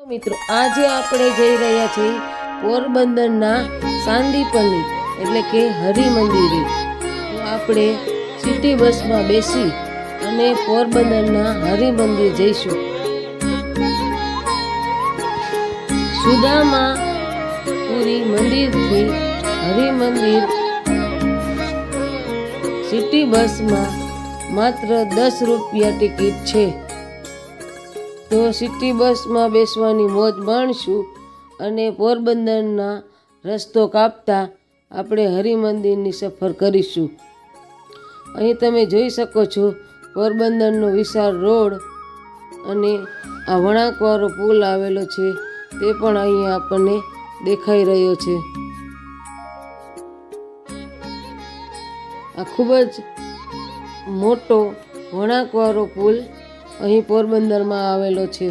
મિત્રો, આજે આપણે જઈ રહ્યા છીએ પોરબંદરના સાંદીપની એટલે કે હરિમંદિરે. તો આપણે સિટી બસમાં બેસી અને પોરબંદરના હરિમંદિર જઈશું. સુદામા પુરી મંદિરથી હરિમંદિર સિટી બસમાં માત્ર 10 રૂપિયા ટિકિટ છે. તો સિટી બસમાં બેસવાની મોજ માણશું અને પોરબંદરના રસ્તો કાપતા આપણે હરિમંદિરની સફર કરીશું. અહીં તમે જોઈ શકો છો પોરબંદરનો વિશાળ રોડ અને આ વળાંકવાળો પુલ આવેલો છે, તે પણ અહીંયા આપણને દેખાઈ રહ્યો છે. આ ખૂબ જ મોટો વળાંકવાળો પુલ અહીં પોરબંદરમાં આવેલો છે.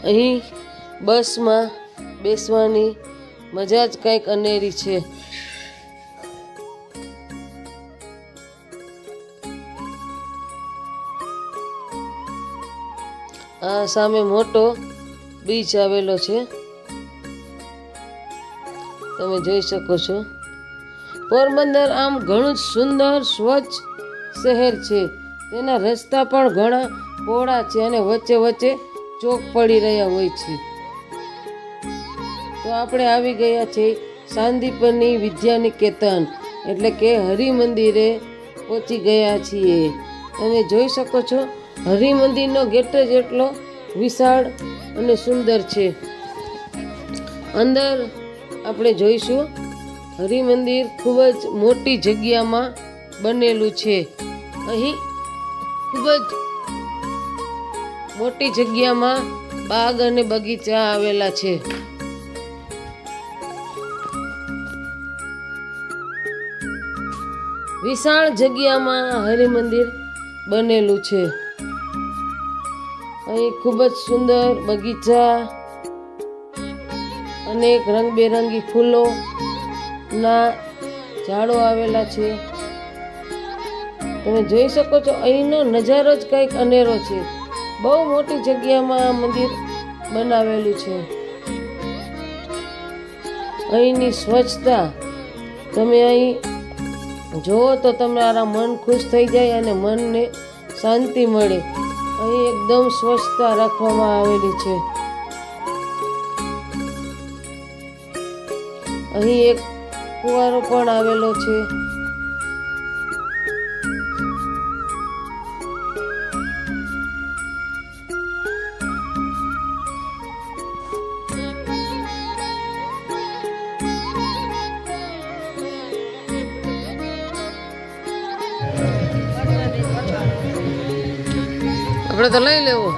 અહીં બસમાં બેસવાની મજા જ કંઈક અનેરી છે. આ સામે મોટો બીચ આવેલો છે, તમે જોઈ શકો છો. પોરબંદર આમ ઘણું સુંદર સ્વચ્છ શહેર છે. તેના રસ્તા પણ ઘણા પહોળા છે અને વચ્ચે વચ્ચે ચોક પડી રહ્યા હોય છે. તો આપણે આવી ગયા છે સાંદીપની વિદ્યાનિકેતન એટલે કે હરિમંદિરે પહોંચી ગયા છીએ. તમે જોઈ શકો છો હરિમંદિરનો ગેટ જ એટલો વિશાળ અને સુંદર છે. અંદર આપણે જોઈશું. હરિમંદિર ખૂબ જ મોટી જગ્યામાં બનેલું છે. અહીં ખૂબ જ મોટી જગ્યામાં બાગ અને બગીચા આવેલા છે. વિશાળ જગ્યામાં હરિમંદિર બનેલું છે. અહીં ખૂબ જ સુંદર બગીચા, અનેક રંગબેરંગી ફૂલો ના ઝાડો આવેલા છે. તમે જોઈ શકો છો અહીંનો નજારો જ કંઈક અનેરો છે. બહુ મોટી જગ્યામાં આ મંદિર બનાવેલું છે. અહીંની સ્વચ્છતા તમે અહીં જુઓ તો તમારા મન ખુશ થઈ જાય અને મનને શાંતિ મળે. અહીં એકદમ સ્વચ્છતા રાખવામાં આવેલી છે. અહીં એક ફુવારો પણ આવેલો છે. આપણે તો લઈ લેવું.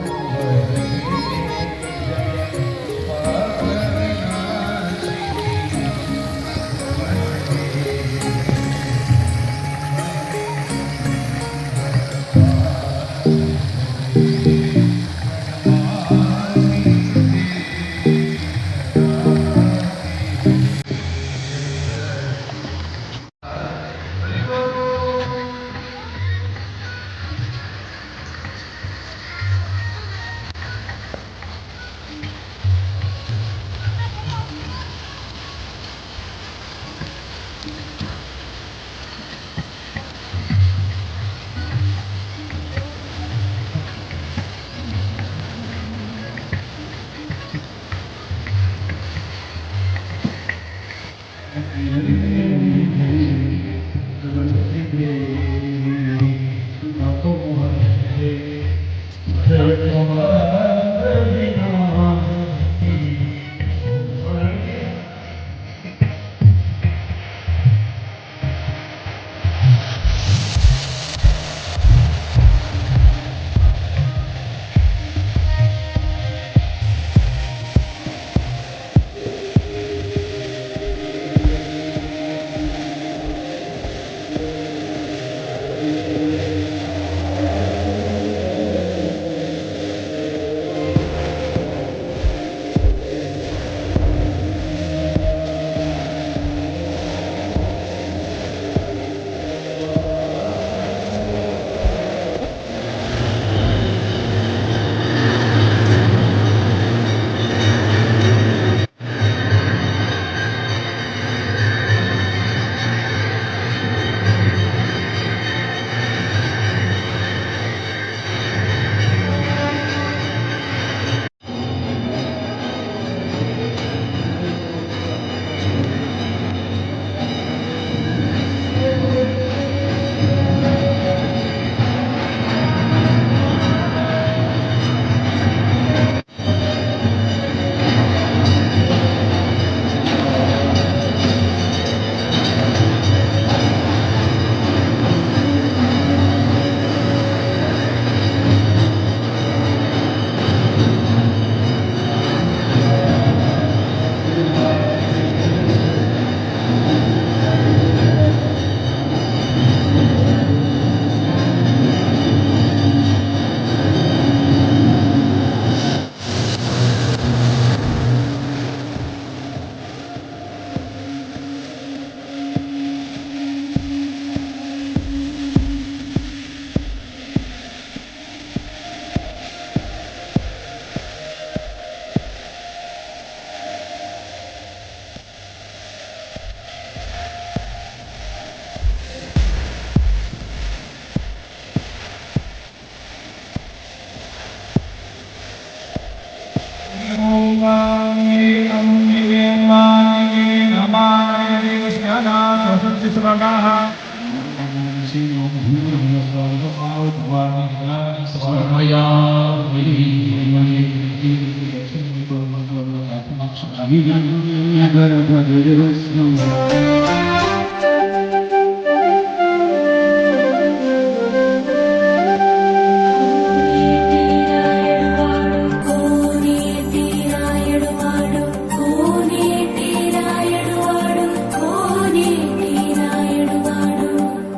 ગર્ભ